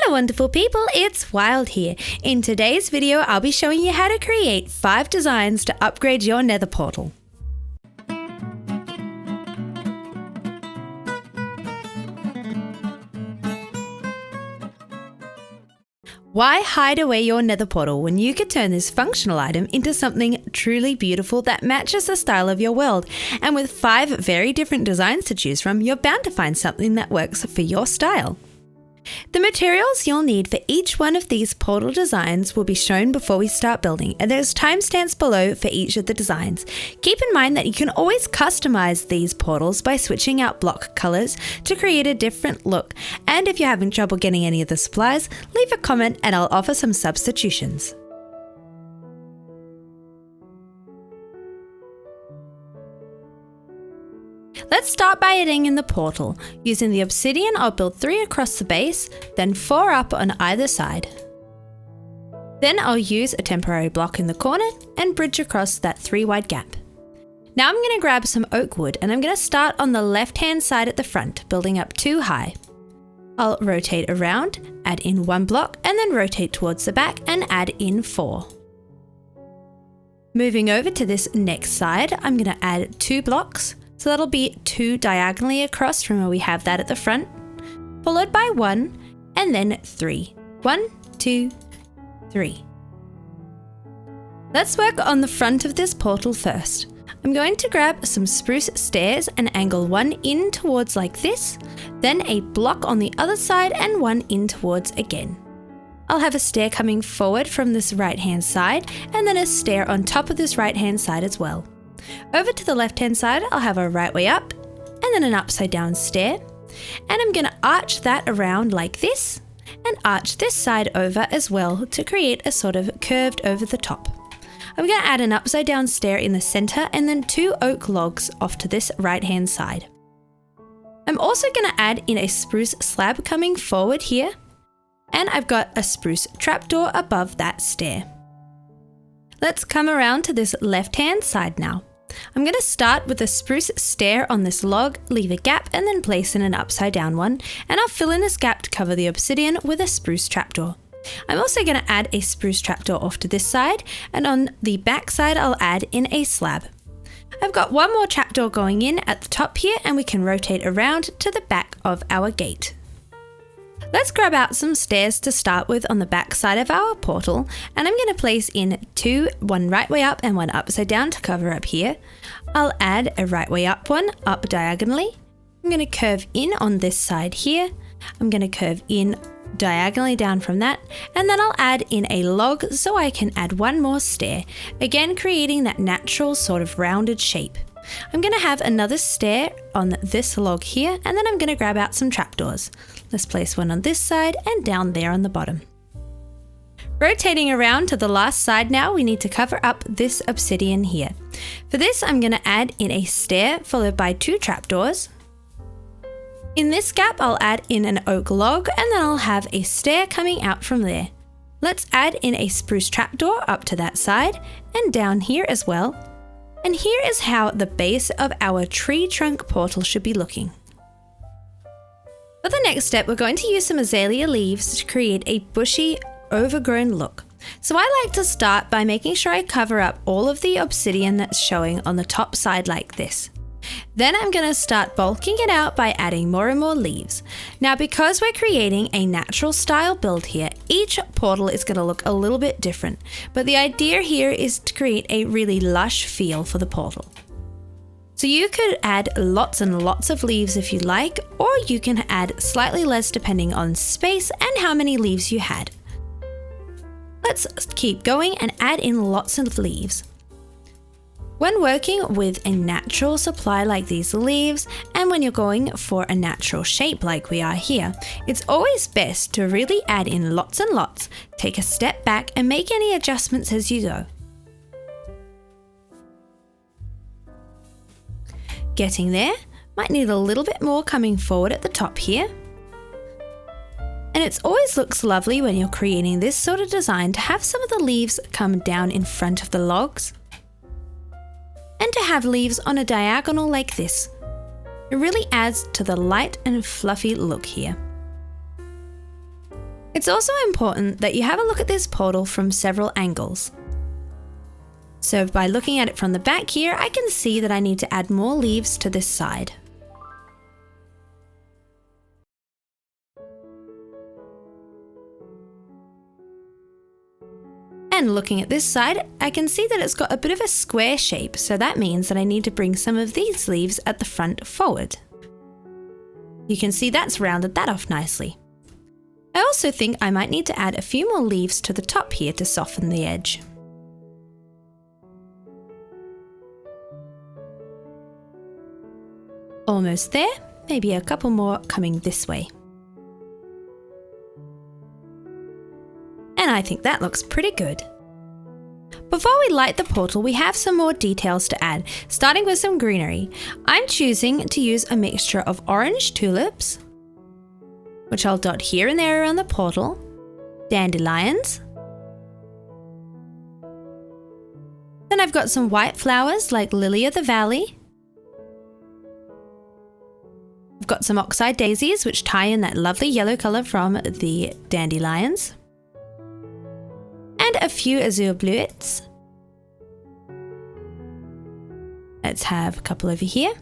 Hello wonderful people, it's Wild here. In today's video, I'll be showing you how to create 5 designs to upgrade your Nether Portal. Why hide away your Nether Portal when you could turn this functional item into something truly beautiful that matches the style of your world? And with 5 very different designs to choose from, you're bound to find something that works for your style. The materials you'll need for each one of these portal designs will be shown before we start building, and there's timestamps below for each of the designs. Keep in mind that you can always customize these portals by switching out block colors to create a different look, and if you're having trouble getting any of the supplies, leave a comment and I'll offer some substitutions. Let's start by adding in the portal. Using the obsidian, I'll build 3 across the base, then 4 up on either side. Then I'll use a temporary block in the corner and bridge across that 3 wide gap. Now I'm going to grab some oak wood and I'm going to start on the left hand side at the front, building up 2 high. I'll rotate around, add in 1 block, and then rotate towards the back and add in 4. Moving over to this next side, I'm going to add 2 blocks. So that'll be 2 diagonally across from where we have that at the front, followed by 1, and then 3. 1, 2, 3. Let's work on the front of this portal first. I'm going to grab some spruce stairs and angle 1 in towards like this, then a block on the other side and 1 in towards again. I'll have a stair coming forward from this right hand side, and then a stair on top of this right hand side as well. Over to the left hand side, I'll have a right way up and then an upside down stair, and I'm going to arch that around like this and arch this side over as well to create a sort of curved over the top. I'm going to add an upside down stair in the center and then 2 oak logs off to this right hand side. I'm also going to add in a spruce slab coming forward here, and I've got a spruce trapdoor above that stair. Let's come around to this left hand side now. I'm going to start with a spruce stair on this log, leave a gap, and then place in an upside down one, and I'll fill in this gap to cover the obsidian with a spruce trapdoor. I'm also going to add a spruce trapdoor off to this side, and on the back side I'll add in a slab. I've got 1 more trapdoor going in at the top here, and we can rotate around to the back of our gate. Let's grab out some stairs to start with on the back side of our portal, and I'm going to place in 2, 1 right way up and 1 upside down to cover up here. I'll add a right way up one up diagonally. I'm going to curve in on this side here. I'm going to curve in diagonally down from that, and then I'll add in a log so I can add 1 more stair, again creating that natural sort of rounded shape. I'm going to have another stair on this log here, and then I'm going to grab out some trapdoors. Let's place 1 on this side and down there on the bottom. Rotating around to the last side now, we need to cover up this obsidian here. For this, I'm going to add in a stair followed by 2 trapdoors. In this gap, I'll add in an oak log, and then I'll have a stair coming out from there. Let's add in a spruce trapdoor up to that side and down here as well. And here is how the base of our tree trunk portal should be looking. For the next step, we're going to use some azalea leaves to create a bushy, overgrown look. So I like to start by making sure I cover up all of the obsidian that's showing on the top side like this. Then I'm going to start bulking it out by adding more and more leaves. Now, because we're creating a natural style build here, each portal is going to look a little bit different, but the idea here is to create a really lush feel for the portal. So you could add lots and lots of leaves if you like, or you can add slightly less depending on space and how many leaves you had. Let's keep going and add in lots of leaves. When working with a natural supply like these leaves, and when you're going for a natural shape like we are here, it's always best to really add in lots and lots, take a step back and make any adjustments as you go. Getting there, might need a little bit more coming forward at the top here. And it always looks lovely when you're creating this sort of design to have some of the leaves come down in front of the logs, and to have leaves on a diagonal like this. It really adds to the light and fluffy look here. It's also important that you have a look at this portal from several angles. So by looking at it from the back here, I can see that I need to add more leaves to this side. And looking at this side, I can see that it's got a bit of a square shape, so that means that I need to bring some of these leaves at the front forward. You can see that's rounded that off nicely. I also think I might need to add a few more leaves to the top here to soften the edge. Almost there, maybe a couple more coming this way. And I think that looks pretty good. Before we light the portal, we have some more details to add, starting with some greenery. I'm choosing to use a mixture of orange tulips, which I'll dot here and there around the portal, dandelions. Then I've got some white flowers like lily of the valley. I've got some oxeye daisies, which tie in that lovely yellow colour from the dandelions. And a few azure bluets. Let's have a couple over here.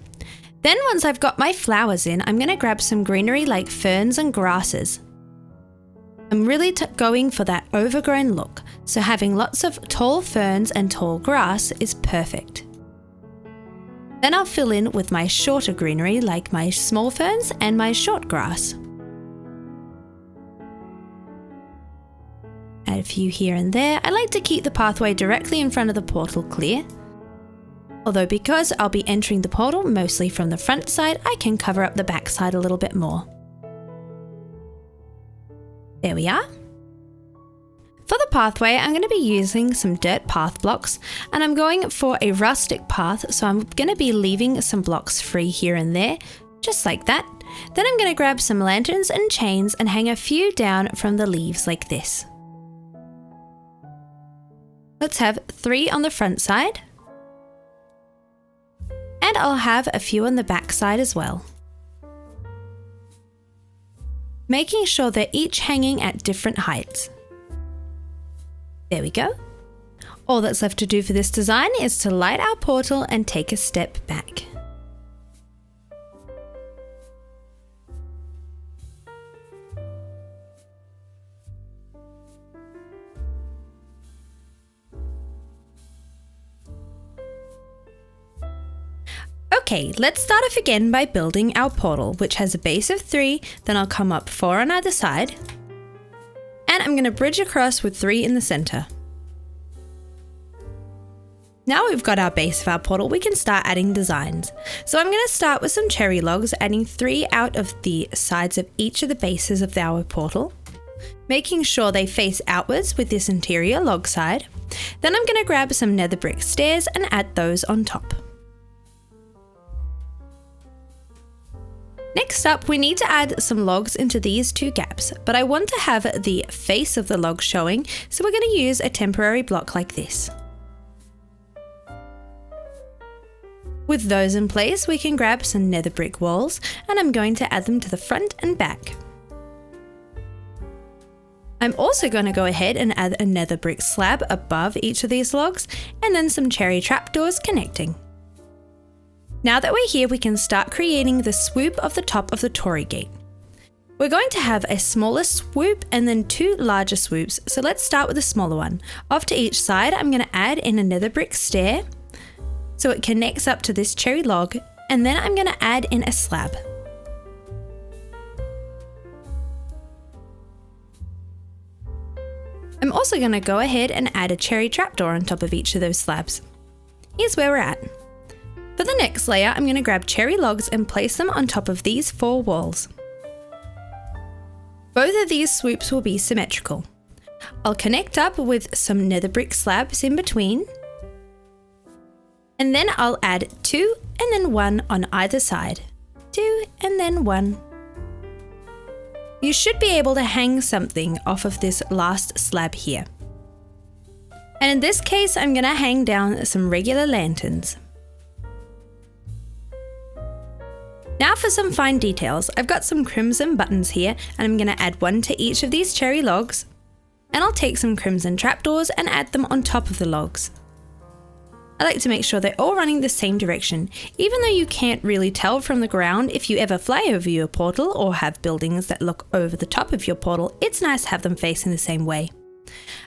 Then once I've got my flowers in, I'm going to grab some greenery like ferns and grasses. I'm really going for that overgrown look, so having lots of tall ferns and tall grass is perfect. Then I'll fill in with my shorter greenery like my small ferns and my short grass. Add a few here and there. I like to keep the pathway directly in front of the portal clear. Although because I'll be entering the portal mostly from the front side, I can cover up the back side a little bit more. There we are. For the pathway, I'm going to be using some dirt path blocks, and I'm going for a rustic path, so I'm going to be leaving some blocks free here and there, just like that. Then I'm going to grab some lanterns and chains and hang a few down from the leaves like this. Let's have 3 on the front side. And I'll have a few on the back side as well. Making sure they're each hanging at different heights. There we go. All that's left to do for this design is to light our portal and take a step back. Okay, let's start off again by building our portal, which has a base of 3, then I'll come up 4 on either side. And I'm going to bridge across with 3 in the center. Now we've got our base of our portal, we can start adding designs. So I'm going to start with some cherry logs, adding 3 out of the sides of each of the bases of our portal, making sure they face outwards with this interior log side. Then I'm going to grab some nether brick stairs and add those on top. Next up, we need to add some logs into these 2 gaps, but I want to have the face of the log showing, so we're going to use a temporary block like this. With those in place, we can grab some nether brick walls, and I'm going to add them to the front and back. I'm also going to go ahead and add a nether brick slab above each of these logs, and then some cherry trapdoors connecting. Now that we're here, we can start creating the swoop of the top of the Torii gate. We're going to have a smaller swoop and then 2 larger swoops, so let's start with the smaller one. Off to each side, I'm going to add in a nether brick stair, so it connects up to this cherry log, and then I'm going to add in a slab. I'm also going to go ahead and add a cherry trapdoor on top of each of those slabs. Here's where we're at. For the next layer, I'm going to grab cherry logs and place them on top of these 4 walls. Both of these swoops will be symmetrical. I'll connect up with some nether brick slabs in between, and then I'll add 2 and then 1 on either side. 2 and then 1. You should be able to hang something off of this last slab here. And in this case, I'm going to hang down some regular lanterns. Now for some fine details. I've got some crimson buttons here, and I'm going to add one to each of these cherry logs. And I'll take some crimson trapdoors and add them on top of the logs. I like to make sure they're all running the same direction, even though you can't really tell from the ground. If you ever fly over your portal or have buildings that look over the top of your portal, it's nice to have them facing the same way.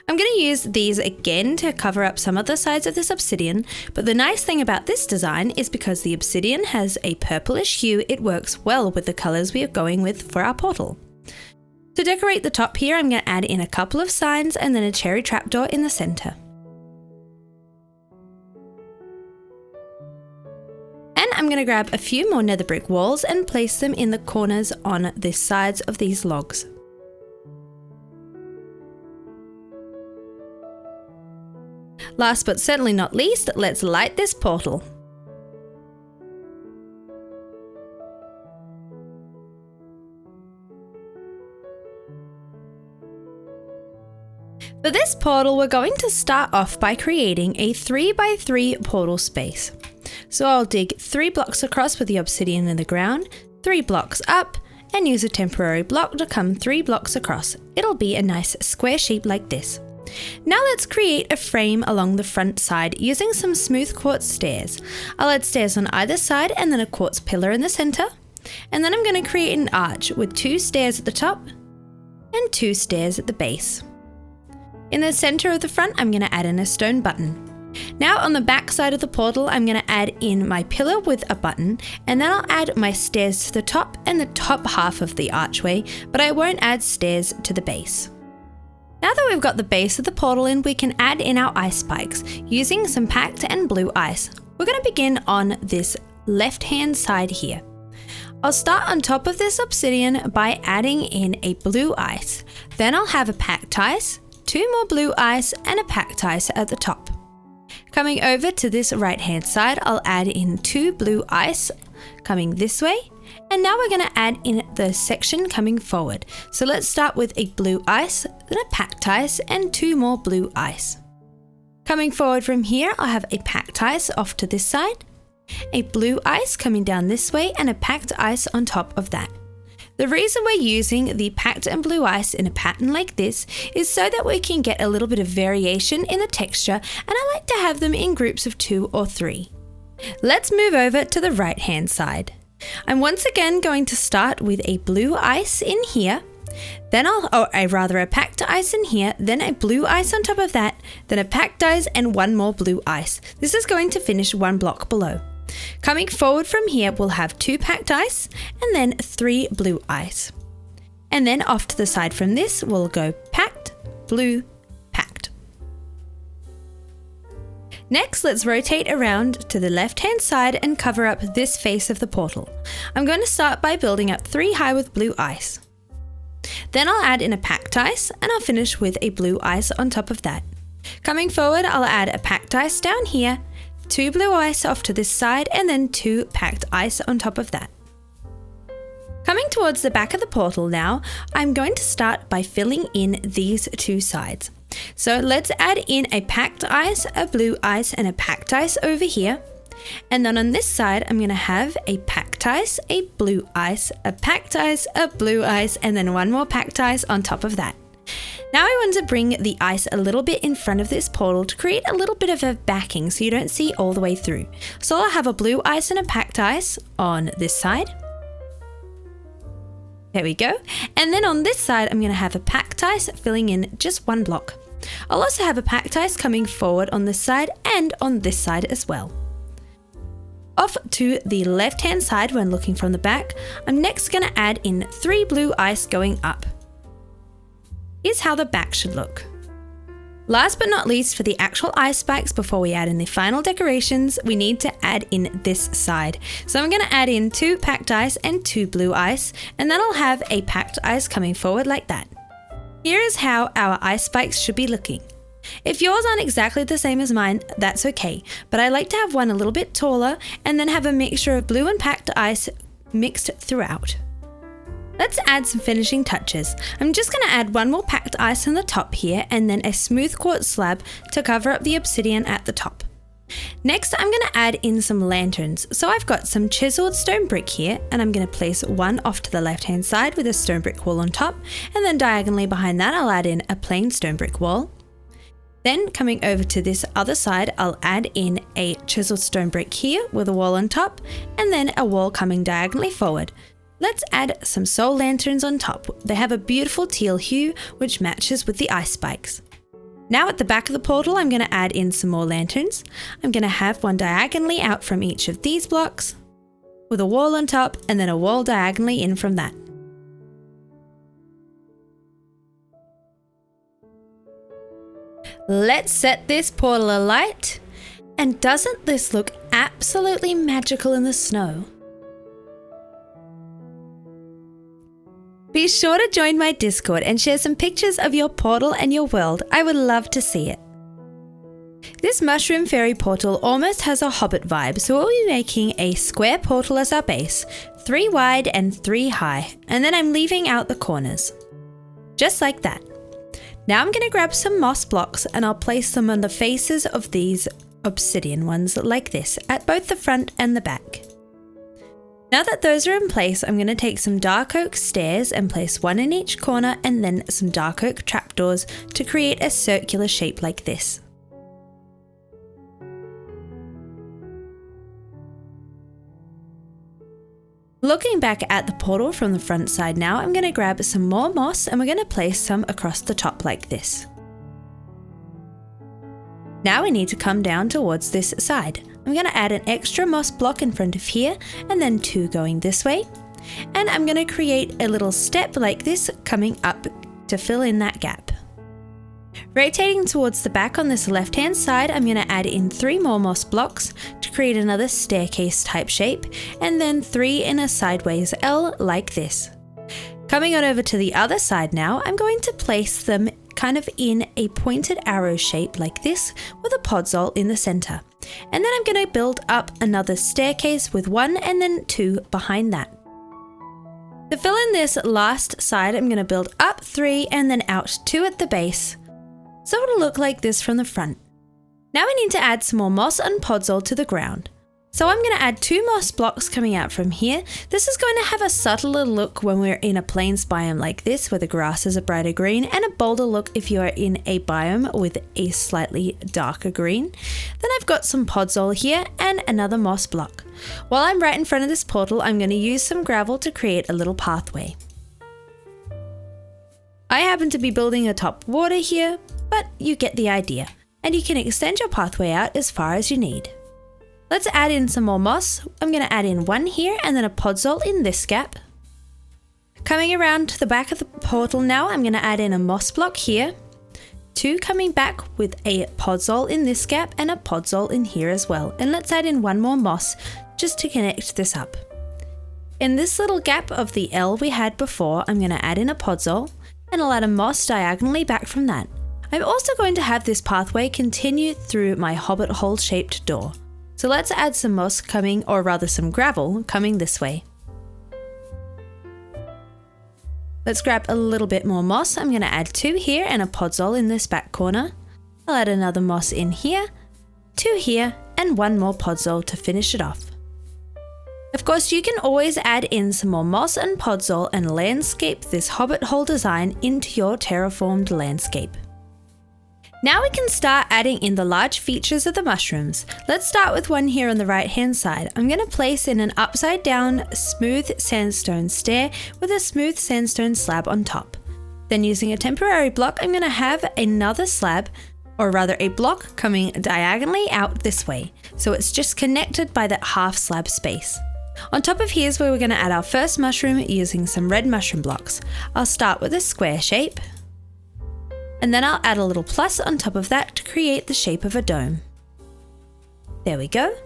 I'm going to use these again to cover up some of the sides of this obsidian, but the nice thing about this design is because the obsidian has a purplish hue, it works well with the colours we are going with for our portal. To decorate the top here, I'm going to add in a couple of signs and then a cherry trapdoor in the centre. And I'm going to grab a few more nether brick walls and place them in the corners on the sides of these logs. Last but certainly not least, let's light this portal. For this portal, we're going to start off by creating a 3x3 portal space. So I'll dig 3 blocks across with the obsidian in the ground, 3 blocks up, and use a temporary block to come 3 blocks across. It'll be a nice square shape like this. Now let's create a frame along the front side using some smooth quartz stairs. I'll add stairs on either side and then a quartz pillar in the centre. And then I'm going to create an arch with 2 stairs at the top and 2 stairs at the base. In the centre of the front, I'm going to add in a stone button. Now on the back side of the portal, I'm going to add in my pillar with a button, and then I'll add my stairs to the top and the top half of the archway, but I won't add stairs to the base. Now that we've got the base of the portal in, we can add in our ice spikes using some packed and blue ice. We're going to begin on this left-hand side here. I'll start on top of this obsidian by adding in a blue ice. Then I'll have a packed ice, 2 more blue ice, and a packed ice at the top. Coming over to this right-hand side, I'll add in 2 blue ice coming this way. And now we're going to add in the section coming forward. So let's start with a blue ice, then a packed ice, and 2 more blue ice. Coming forward from here, I'll have a packed ice off to this side, a blue ice coming down this way, and a packed ice on top of that. The reason we're using the packed and blue ice in a pattern like this is so that we can get a little bit of variation in the texture, and I like to have them in groups of 2 or 3. Let's move over to the right hand side. I'm once again going to start with a blue ice in here, then a packed ice in here, then a blue ice on top of that, then a packed ice and 1 more blue ice. This is going to finish 1 block below. Coming forward from here, we'll have 2 packed ice and then 3 blue ice. And then off to the side from this, we'll go packed, blue, packed. Next, let's rotate around to the left-hand side and cover up this face of the portal. I'm going to start by building up 3 high with blue ice. Then I'll add in a packed ice and I'll finish with a blue ice on top of that. Coming forward, I'll add a packed ice down here, 2 blue ice off to this side, and then 2 packed ice on top of that. Coming towards the back of the portal now, I'm going to start by filling in these 2 sides. So let's add in a packed ice, a blue ice, and a packed ice over here. And then on this side, I'm going to have a packed ice, a blue ice, a packed ice, a blue ice, and then 1 more packed ice on top of that. Now I want to bring the ice a little bit in front of this portal to create a little bit of a backing so you don't see all the way through. So I'll have a blue ice and a packed ice on this side. There we go. And then on this side, I'm going to have a packed ice filling in just 1 block. I'll also have a packed ice coming forward on this side and on this side as well. Off to the left-hand side when looking from the back, I'm next going to add in 3 blue ice going up. Here's how the back should look. Last but not least, for the actual ice spikes, before we add in the final decorations, we need to add in this side. So I'm going to add in 2 packed ice and 2 blue ice, and then I'll have a packed ice coming forward like that. Here is how our ice spikes should be looking. If yours aren't exactly the same as mine, that's okay, but I like to have one a little bit taller and then have a mixture of blue and packed ice mixed throughout. Let's add some finishing touches. I'm just going to add 1 more packed ice on the top here and then a smooth quartz slab to cover up the obsidian at the top. Next, I'm going to add in some lanterns. So I've got some chiseled stone brick here, and I'm going to place one off to the left hand side with a stone brick wall on top, and then diagonally behind that I'll add in a plain stone brick wall. Then coming over to this other side, I'll add in a chiseled stone brick here with a wall on top, and then a wall coming diagonally forward. Let's add some soul lanterns on top. They have a beautiful teal hue which matches with the ice spikes. Now at the back of the portal, I'm going to add in some more lanterns. I'm going to have one diagonally out from each of these blocks with a wall on top, and then a wall diagonally in from that. Let's set this portal alight. And doesn't this look absolutely magical in the snow? Be sure to join my Discord and share some pictures of your portal and your world. I would love to see it. This mushroom fairy portal almost has a hobbit vibe, so we'll be making a square portal as our base, 3 wide and 3 high, and then I'm leaving out the corners. Just like that. Now I'm going to grab some moss blocks and I'll place them on the faces of these obsidian ones like this, at both the front and the back. Now that those are in place, I'm going to take some dark oak stairs and place one in each corner, and then some dark oak trapdoors to create a circular shape like this. Looking back at the portal from the front side now, I'm going to grab some more moss and we're going to place some across the top like this. Now we need to come down towards this side. I'm going to add an extra moss block in front of here, and then 2 going this way. And I'm going to create a little step like this coming up to fill in that gap. Rotating towards the back on this left hand side, I'm going to add in 3 more moss blocks to create another staircase type shape, and then 3 in a sideways L like this. Coming on over to the other side now, I'm going to place them kind of in a pointed arrow shape like this with a podzol in the center. And then I'm going to build up another staircase with 1 and then 2 behind that. To fill in this last side, I'm going to build up 3 and then out 2 at the base. So it'll look like this from the front. Now we need to add some more moss and podzol to the ground. So I'm going to add 2 moss blocks coming out from here. This is going to have a subtler look when we're in a plains biome like this, where the grass is a brighter green, and a bolder look if you are in a biome with a slightly darker green. Then I've got some podzol here and another moss block. While I'm right in front of this portal, I'm going to use some gravel to create a little pathway. I happen to be building a top water here, but you get the idea, and you can extend your pathway out as far as you need. Let's add in some more moss. I'm going to add in 1 here and then a podzol in this gap. Coming around to the back of the portal now, I'm going to add in a moss block here, 2 coming back with a podzol in this gap and a podzol in here as well. And let's add in 1 more moss just to connect this up. In this little gap of the L we had before, I'm going to add in a podzol, and I'll add a moss diagonally back from that. I'm also going to have this pathway continue through my hobbit hole shaped door. So let's add some moss coming, or rather some gravel, coming this way. Let's grab a little bit more moss. I'm going to add 2 here and a podzol in this back corner. I'll add another moss in here, 2 here, and 1 more podzol to finish it off. Of course, you can always add in some more moss and podzol and landscape this hobbit hole design into your terraformed landscape. Now we can start adding in the large features of the mushrooms. Let's start with one here on the right hand side. I'm going to place in an upside down smooth sandstone stair with a smooth sandstone slab on top. Then using a temporary block, I'm going to have another slab, or rather a block, coming diagonally out this way. So it's just connected by that half slab space. On top of here is where we're going to add our first mushroom using some red mushroom blocks. I'll start with a square shape, and then I'll add a little plus on top of that to create the shape of a dome. There we go.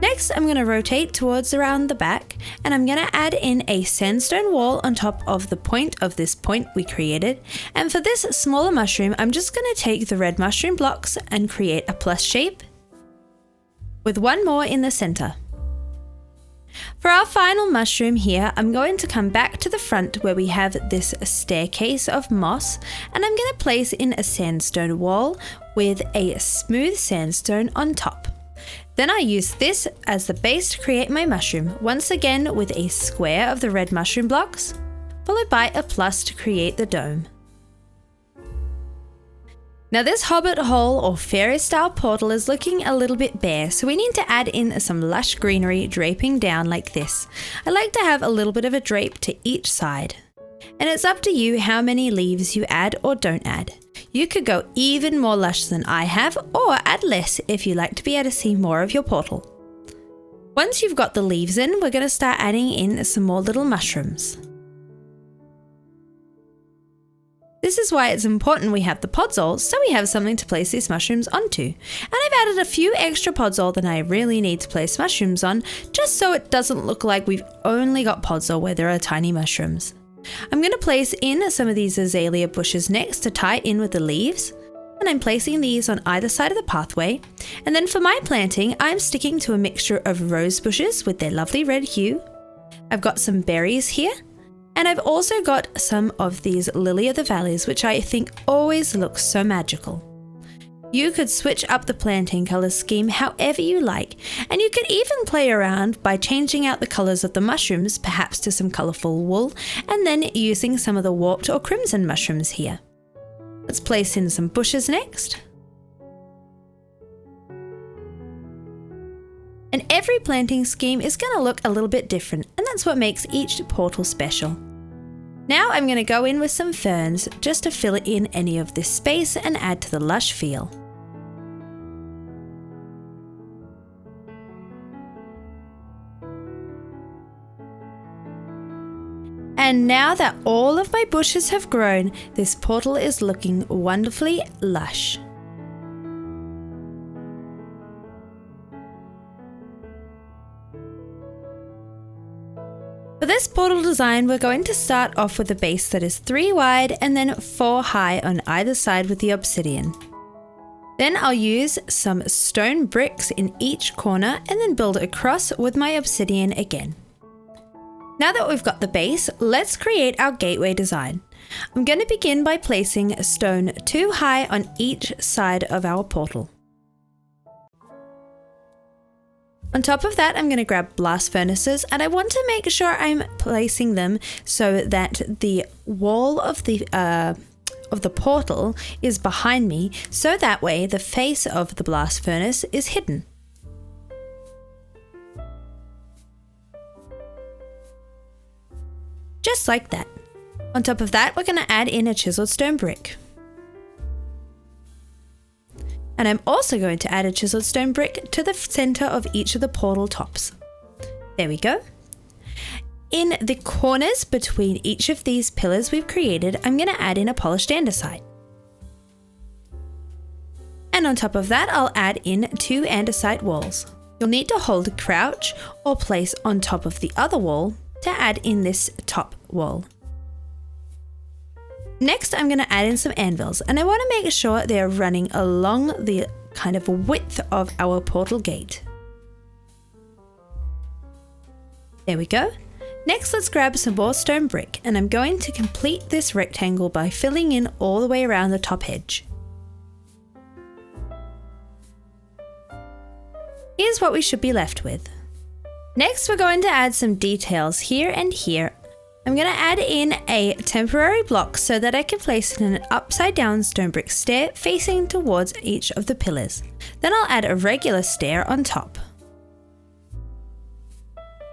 Next, I'm going to rotate towards around the back, and I'm going to add in a sandstone wall on top of the point of this point we created. And for this smaller mushroom, I'm just going to take the red mushroom blocks and create a plus shape with 1 more in the center. For our final mushroom here, I'm going to come back to the front where we have this staircase of moss, and I'm going to place in a sandstone wall with a smooth sandstone on top. Then I use this as the base to create my mushroom, once again with a square of the red mushroom blocks, followed by a plus to create the dome. Now this hobbit hole or fairy style portal is looking a little bit bare, so we need to add in some lush greenery draping down like this. I like to have a little bit of a drape to each side. And it's up to you how many leaves you add or don't add. You could go even more lush than I have, or add less if you like to be able to see more of your portal. Once you've got the leaves in, we're going to start adding in some more little mushrooms. This is why it's important we have the podzol, so we have something to place these mushrooms onto. And I've added a few extra podzol than I really need to place mushrooms on, just so it doesn't look like we've only got podzol where there are tiny mushrooms. I'm going to place in some of these azalea bushes next to tie in with the leaves, and I'm placing these on either side of the pathway. And then for my planting, I'm sticking to a mixture of rose bushes with their lovely red hue. I've got some berries here. And I've also got some of these lily of the valleys, which I think always looks so magical. You could switch up the planting colour scheme however you like, and you could even play around by changing out the colours of the mushrooms, perhaps to some colourful wool, and then using some of the warped or crimson mushrooms here. Let's place in some bushes next. And every planting scheme is going to look a little bit different, and that's what makes each portal special. Now I'm going to go in with some ferns just to fill in any of this space and add to the lush feel. And now that all of my bushes have grown, this portal is looking wonderfully lush. For this portal design, we're going to start off with a base that is 3 wide and then 4 high on either side with the obsidian. Then I'll use some stone bricks in each corner and then build across with my obsidian again. Now that we've got the base, let's create our gateway design. I'm going to begin by placing a stone 2 high on each side of our portal. On top of that, I'm going to grab blast furnaces, and I want to make sure I'm placing them so that the wall of the portal is behind me, so that way the face of the blast furnace is hidden. Just like that. On top of that, we're going to add in a chiseled stone brick. And I'm also going to add a chiseled stone brick to the center of each of the portal tops. There we go. In the corners between each of these pillars we've created, I'm going to add in a polished andesite. And on top of that, I'll add in 2 andesite walls. You'll need to hold crouch or place on top of the other wall to add in this top wall. Next, I'm going to add in some anvils, and I want to make sure they're running along the kind of width of our portal gate. There we go. Next, let's grab some more stone brick, and I'm going to complete this rectangle by filling in all the way around the top edge. Here's what we should be left with. Next, we're going to add some details here and here. I'm going to add in a temporary block so that I can place in an upside down stone brick stair facing towards each of the pillars. Then I'll add a regular stair on top.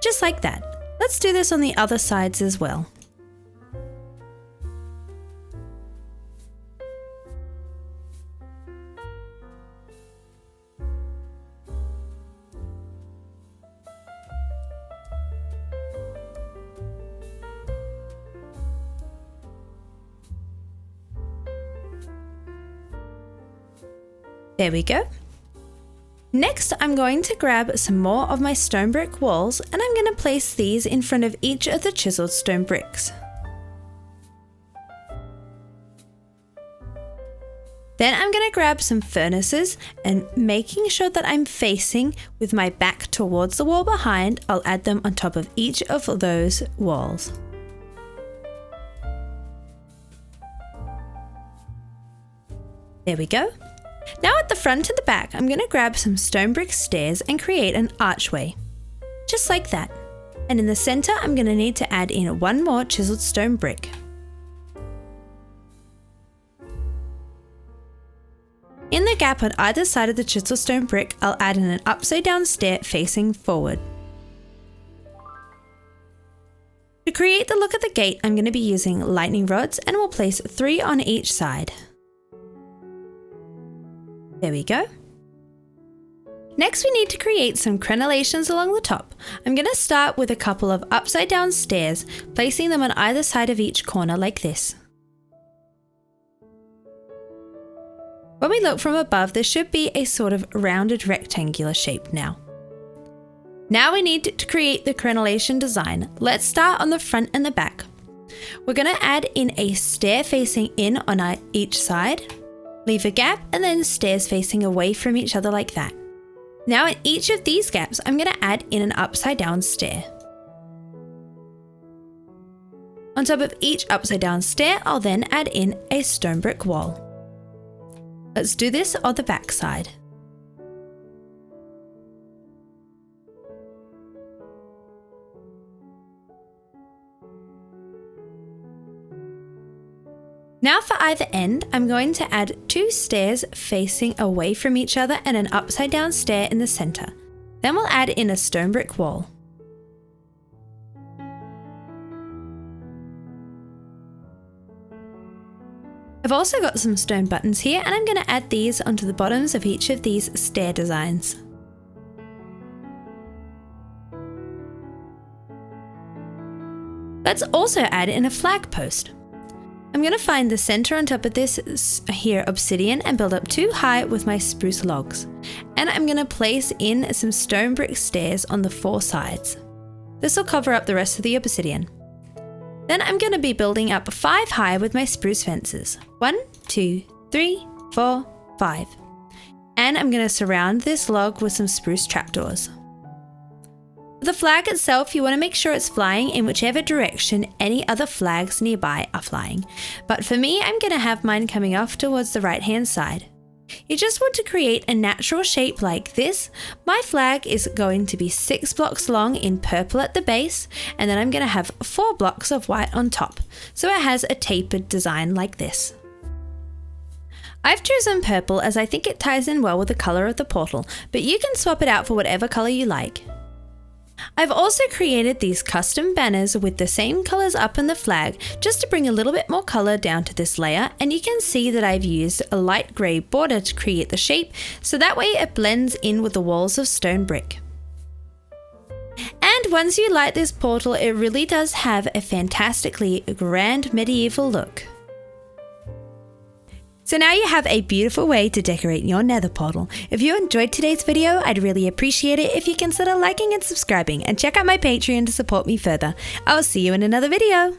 Just like that. Let's do this on the other sides as well. There we go. Next, I'm going to grab some more of my stone brick walls, and I'm going to place these in front of each of the chiseled stone bricks. Then I'm going to grab some furnaces and making sure that I'm facing with my back towards the wall behind, I'll add them on top of each of those walls. There we go. Now at the front and the back, I'm going to grab some stone brick stairs and create an archway. Just like that. And in the center, I'm going to need to add in one more chiseled stone brick. In the gap on either side of the chiseled stone brick, I'll add in an upside down stair facing forward. To create the look of the gate, I'm going to be using lightning rods and we'll place 3 on each side. There we go. Next we need to create some crenellations along the top. I'm going to start with a couple of upside down stairs, placing them on either side of each corner like this. When we look from above, there should be a sort of rounded rectangular shape now. Now we need to create the crenellation design. Let's start on the front and the back. We're going to add in a stair facing in on each side, leave a gap, and then stairs facing away from each other like that. Now in each of these gaps, I'm going to add in an upside down stair. On top of each upside down stair, I'll then add in a stone brick wall. Let's do this on the back side. Now for either end, I'm going to add 2 stairs facing away from each other and an upside down stair in the center. Then we'll add in a stone brick wall. I've also got some stone buttons here and I'm going to add these onto the bottoms of each of these stair designs. Let's also add in a flag post. I'm going to find the center on top of this here obsidian and build up 2 high with my spruce logs. And I'm going to place in some stone brick stairs on the 4 sides. This will cover up the rest of the obsidian. Then I'm going to be building up 5 high with my spruce fences. 1, 2, 3, 4, 5. And I'm going to surround this log with some spruce trapdoors. For the flag itself, you want to make sure it's flying in whichever direction any other flags nearby are flying. But for me, I'm going to have mine coming off towards the right hand side. You just want to create a natural shape like this. My flag is going to be 6 blocks long in purple at the base, and then I'm going to have 4 blocks of white on top, so it has a tapered design like this. I've chosen purple as I think it ties in well with the colour of the portal, but you can swap it out for whatever colour you like. I've also created these custom banners with the same colours up in the flag just to bring a little bit more colour down to this layer, and you can see that I've used a light grey border to create the shape so that way it blends in with the walls of stone brick. And once you light this portal, it really does have a fantastically grand medieval look. So now you have a beautiful way to decorate your nether portal. If you enjoyed today's video, I'd really appreciate it if you consider liking and subscribing, and check out my Patreon to support me further. I'll see you in another video.